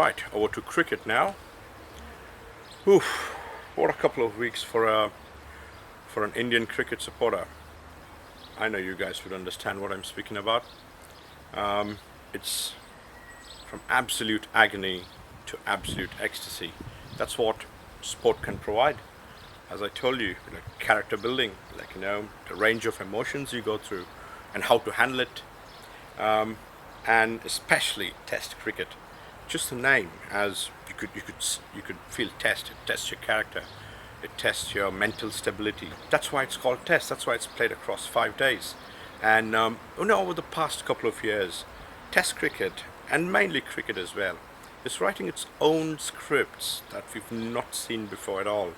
Right, over to cricket now. Oof, what a couple of weeks for an Indian cricket supporter. I know you guys would understand what I'm speaking about. It's from absolute agony to absolute ecstasy. That's what sport can provide. As I told you, character building, the range of emotions you go through and how to handle it, and especially Test cricket. Just the name, as you could feel test. It tests your character. It tests your mental stability. That's why it's called Test. That's why it's played across 5 days. And over the past couple of years, Test cricket and mainly cricket as well is writing its own scripts that we've not seen before at all,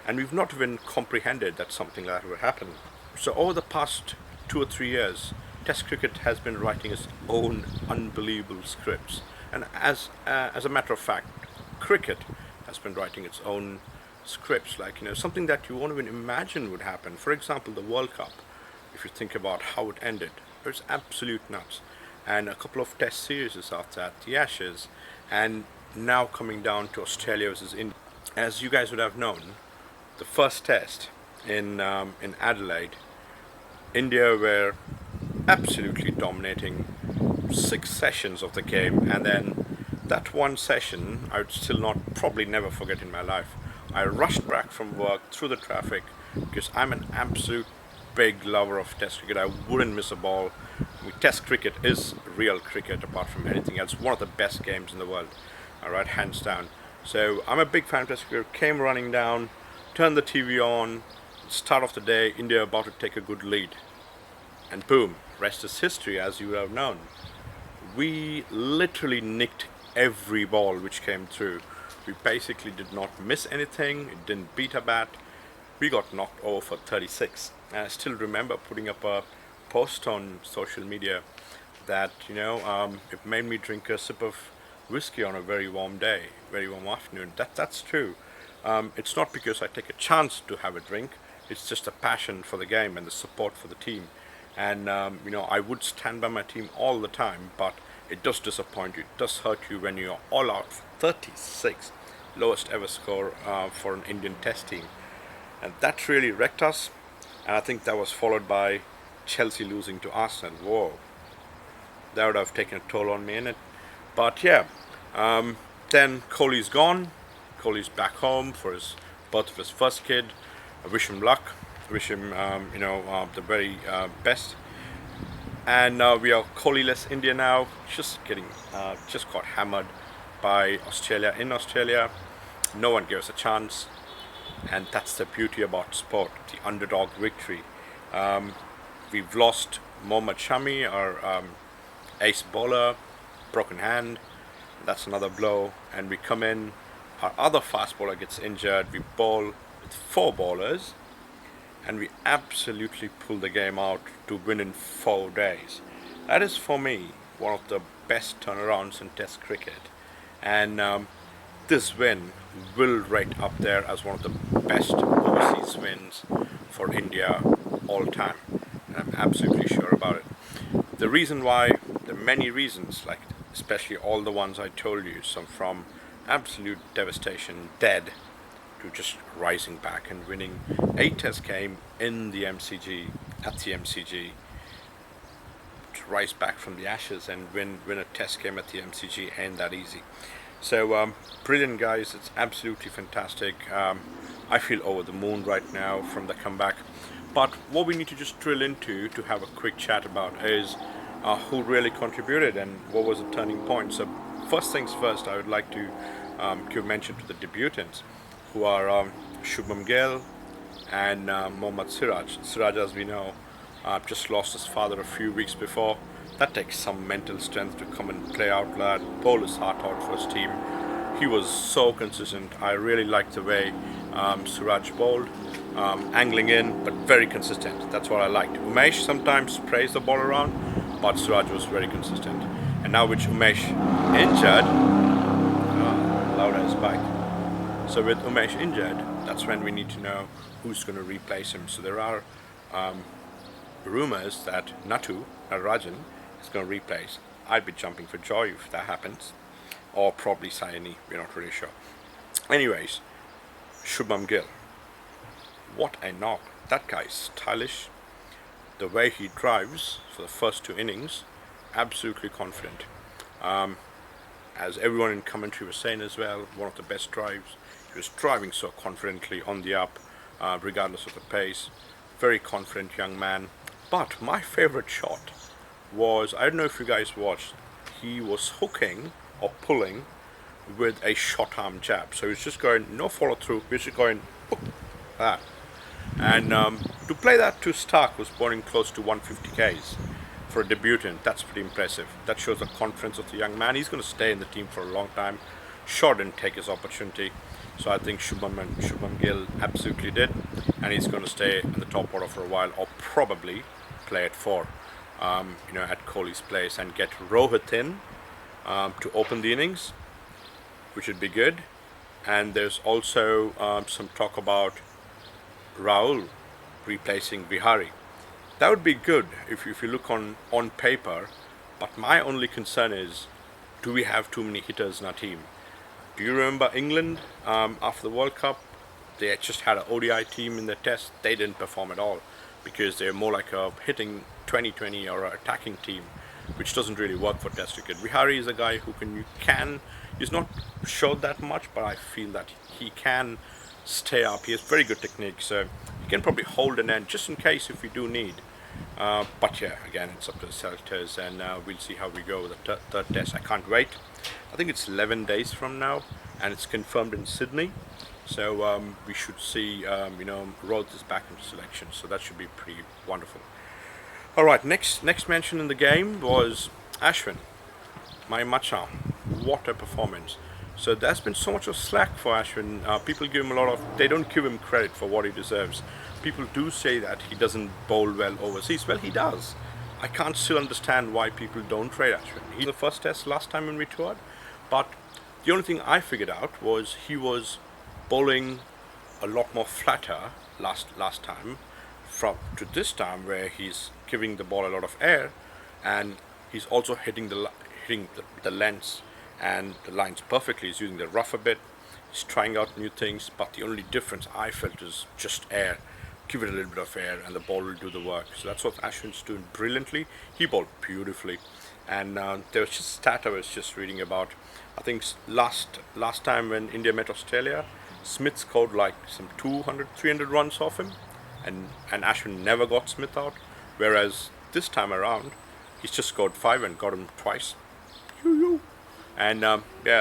and we've not even comprehended that something like that would happen. So over the past 2 or 3 years, Test cricket has been writing its own unbelievable scripts, and as a matter of fact, cricket has been writing its own scripts, something that you won't even imagine would happen. For example, the World Cup. If you think about how it ended, it was absolute nuts. And a couple of Test series after that, the Ashes, and now coming down to Australia versus India. As you guys would have known, the first Test in Adelaide, India were absolutely dominating 6 sessions of the game, and then that one session I would still not probably never forget in my life. I rushed back from work through the traffic because I'm an absolute big lover of Test cricket. I wouldn't miss a ball. Test cricket is real cricket apart from anything else. One of the best games in the world, alright, hands down. So I'm a big fan of Test cricket. Came running down, turned the TV on, start of the day, India about to take a good lead. And boom, rest is history, as you would have known. We literally nicked every ball which came through. We basically did not miss anything. It didn't beat a bat. We got knocked over for 36. And I still remember putting up a post on social media that it made me drink a sip of whiskey on a very warm day, very warm afternoon. That's true. It's not because I take a chance to have a drink. It's just a passion for the game and the support for the team. And I would stand by my team all the time, but it does disappoint you. It does hurt you when you're all out 36, lowest ever score for an Indian Test team. And that really wrecked us. And I think that was followed by Chelsea losing to Arsenal. Whoa, that would have taken a toll on me in it. But yeah, then Kohli's gone. Kohli's back home for his birth of his first kid. I wish him luck. Wish him, the very best. And we are Kohli-less India now. Just got hammered by Australia in Australia. No one gave us a chance. And that's the beauty about sport, the underdog victory. We've lost Mohammad Shami, our ace bowler, broken hand. That's another blow. And we come in, our other fast bowler gets injured. We bowl with 4 bowlers, and we absolutely pull the game out to win in 4 days. That is, for me, one of the best turnarounds in Test cricket. And this win will rate up there as one of the best overseas wins for India all time. And I'm absolutely sure about it. The reason why, there are many reasons, especially all the ones I told you, some from absolute devastation, dead, to just rising back and winning a Test game in the MCG, at the MCG, to rise back from the Ashes and win a Test game at the MCG ain't that easy. So brilliant, guys. It's absolutely fantastic. I feel over the moon right now from the comeback. But what we need to just drill into to have a quick chat about is who really contributed and what was the turning point. So first things first, I would like to give mention to the debutants, who are Gill and Mohammad Siraj. Siraj, as we know, just lost his father a few weeks before. That takes some mental strength to come and play out loud, bowl his heart out for his team. He was so consistent. I really liked the way Siraj bowled, angling in, but very consistent. That's what I liked. Umesh sometimes praised the ball around, but Siraj was very consistent. And now with Umesh injured, Lauda is back. So with Umesh injured, that's when we need to know who's going to replace him. So there are rumors that Natarajan is going to replace. I'd be jumping for joy if that happens. or probably Saini. We're not really sure. Anyways, Shubham Gill, what a knock! That guy's stylish. The way he drives for the first 2 innings, absolutely confident. As everyone in commentary was saying as well, one of the best drives. He was driving so confidently on the up, regardless of the pace. Very confident young man. But my favorite shot was, I don't know if you guys watched, he was hooking or pulling with a short arm jab. So he's just going, no follow through, he's just going, hook, that. And to play that to Stark was burning close to 150 Ks. For a debutant, that's pretty impressive. That shows the confidence of the young man. He's going to stay in the team for a long time. Shaw didn't take his opportunity, so I think Shubham Gill absolutely did, and he's going to stay in the top order for a while, or probably play at 4, at Kohli's place, and get Rohit in to open the innings, which would be good. And there's also some talk about Rahul replacing Vihari. That would be good if you look on paper, but my only concern is, do we have too many hitters in our team? Do you remember England after the World Cup? They just had an ODI team in the test. They didn't perform at all because they're more like a hitting 20-20 or an attacking team, which doesn't really work for test cricket. Vihari is a guy who he's not showed that much, but I feel that he can stay up. He has very good technique, so he can probably hold an end just in case if we do need. But yeah, again, it's up to the selectors, and we'll see how we go with the third test. I can't wait. I think it's 11 days from now, and it's confirmed in Sydney. So we should see, Rhodes is back into selection, so that should be pretty wonderful. All right, next mention in the game was Ashwin, my Macha. What a performance! So there's been so much of slack for Ashwin. People give him they don't give him credit for what he deserves. People do say that he doesn't bowl well overseas. Well, he does. I can't still understand why people don't rate Ashwin. He was the first test last time when we toured, but the only thing I figured out was he was bowling a lot more flatter last time to this time, where he's giving the ball a lot of air, and he's also hitting the lengths and the lines perfectly. He's using the rough a bit. He's trying out new things, but the only difference I felt is just air. Give it a little bit of air and the ball will do the work. So that's what Ashwin's doing brilliantly. He bowled beautifully, and there was just a stat I was just reading about. I think last time when India met Australia, Smith scored like some 200-300 runs off him, and Ashwin never got Smith out, whereas this time around he's just scored 5 and got him twice. And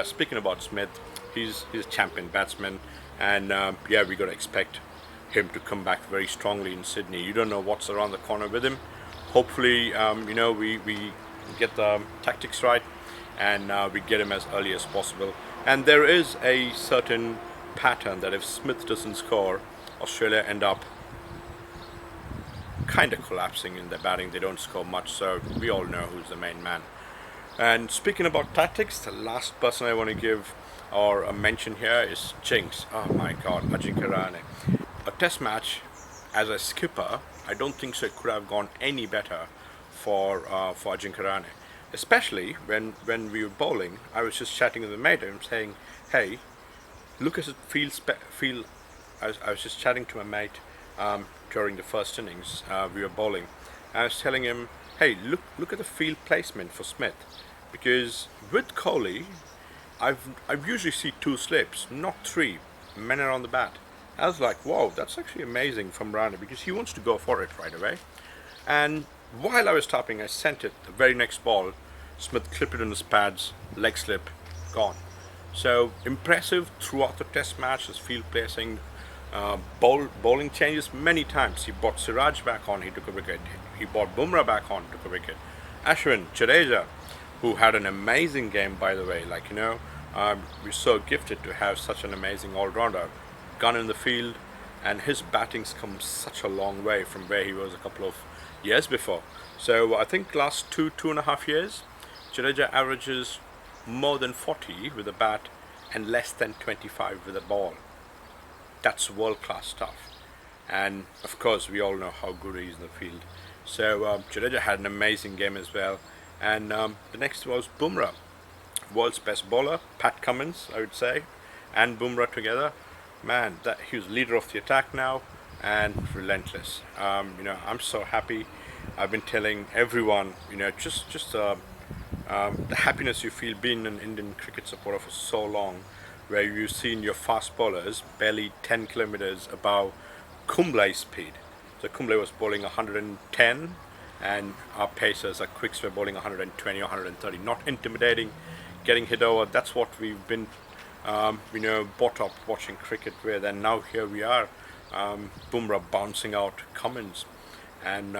speaking about Smith, he's a champion batsman, and we got to expect him to come back very strongly in Sydney. You don't know what's around the corner with him. Hopefully, we get the tactics right, and we get him as early as possible. And there is a certain pattern that if Smith doesn't score, Australia end up kind of collapsing in their batting. They don't score much, so we all know who's the main man. And speaking about tactics, the last person I want to give or a mention here is Jinx. Oh my God, Ajinkya Rahane. A test match as a skipper, I don't think so it could have gone any better for Ajinkya Rahane. Especially when we were bowling, I was just chatting with the mate and saying, hey, look as it feels. I was just chatting to my mate during the first innings. We were bowling. I was telling him, hey, look at the field placement for Smith, because with Kohli, I've usually see 2 slips, not 3. Men are on the bat. I was like, wow, that's actually amazing from Rahane, because he wants to go for it right away. And while I was tapping, I sent it. The very next ball, Smith clipped it in his pads, leg slip, gone. So impressive throughout the test match, his field placing, bowling changes many times. He brought Siraj back on, he took a wicket. He brought Bumrah back on, took a wicket. Ashwin, Jadeja, who had an amazing game, by the way. We're so gifted to have such an amazing all-rounder. Gun in the field, and his batting's come such a long way from where he was a couple of years before. So I think last 2.5 years, Jadeja averages more than 40 with a bat and less than 25 with a ball. That's world-class stuff. And of course, we all know how good he is in the field. So Jadeja had an amazing game as well. And the next was Bumrah. world's best bowler, Pat Cummins, I would say, and Bumrah together. Man, that he was leader of the attack now and relentless. I'm so happy. I've been telling everyone, the happiness you feel being an Indian cricket supporter for so long, where you've seen your fast bowlers barely 10 kilometers above Kumble's speed. So Kumble was bowling 110, and our pacers, our quicks, were bowling 120 or 130. Not intimidating, getting hit over. That's what we've been, brought up watching cricket with, and now here we are, Bumrah bouncing out Cummins, and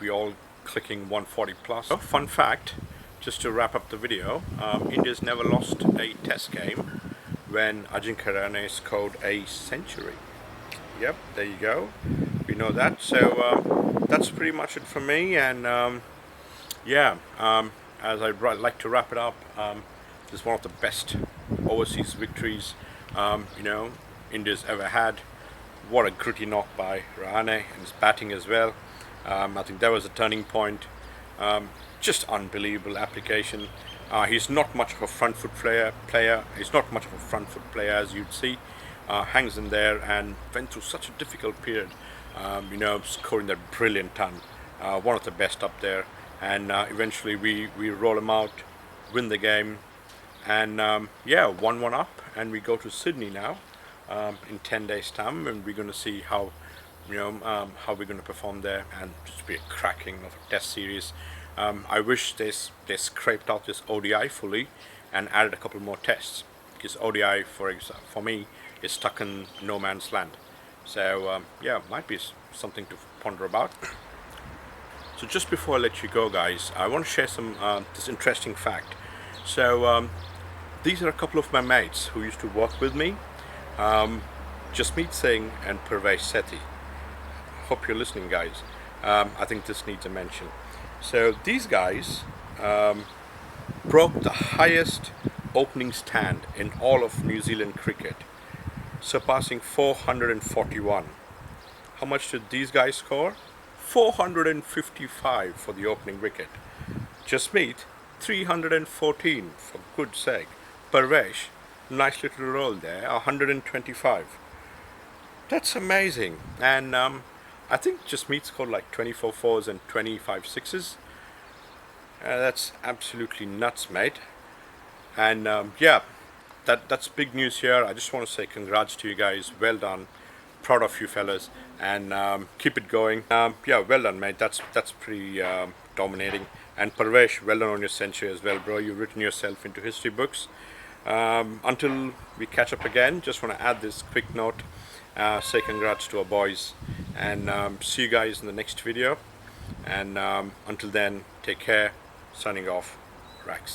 we all clicking 140 plus. Oh, fun fact, just to wrap up the video, India's never lost a test game when Ajinkya Rahane scored a century. Yep, there you go. We know that. So that's pretty much it for me. And as I'd like to wrap it up, this is one of the best overseas victories India's ever had. What a gritty knock by Rahane, and his batting as well. I think that was a turning point. Just unbelievable application. He's not much of a front foot player. He's not much of a front foot player, as you'd see. Hangs in there and went through such a difficult period. Scoring that brilliant ton. One of the best up there. And eventually we roll him out, win the game, and 1-1 up. And we go to Sydney now in 10 days' time, and we're going to see how we're going to perform there, and just be a cracking of a test series. I wish they scraped out this ODI fully and added a couple more tests, because ODI for me is stuck in no man's land. So might be something to ponder about. So just before I let you go, guys, I want to share some this interesting fact. So these are a couple of my mates who used to work with me, Jasmeet Singh and Parvesh Sethi. Hope you're listening, guys. I think this needs a mention. So these guys broke the highest opening stand in all of New Zealand cricket, surpassing 441. How much did these guys score? 455 for the opening wicket. Jasmeet, 314, for good sake. Parvesh, nice little roll there, 125. That's amazing. And I think Jasmeet scored like 24 fours and 25 sixes. That's absolutely nuts, mate. And that's big news here. I just want to say congrats to you guys. Well done. Proud of you fellas, and keep it going. Well done, mate. That's pretty dominating. And Parvesh, well done on your century as well, bro. You've written yourself into history books. Until we catch up again, just want to add this quick note. Say congrats to our boys, and see you guys in the next video. And until then, take care. Signing off, Rax.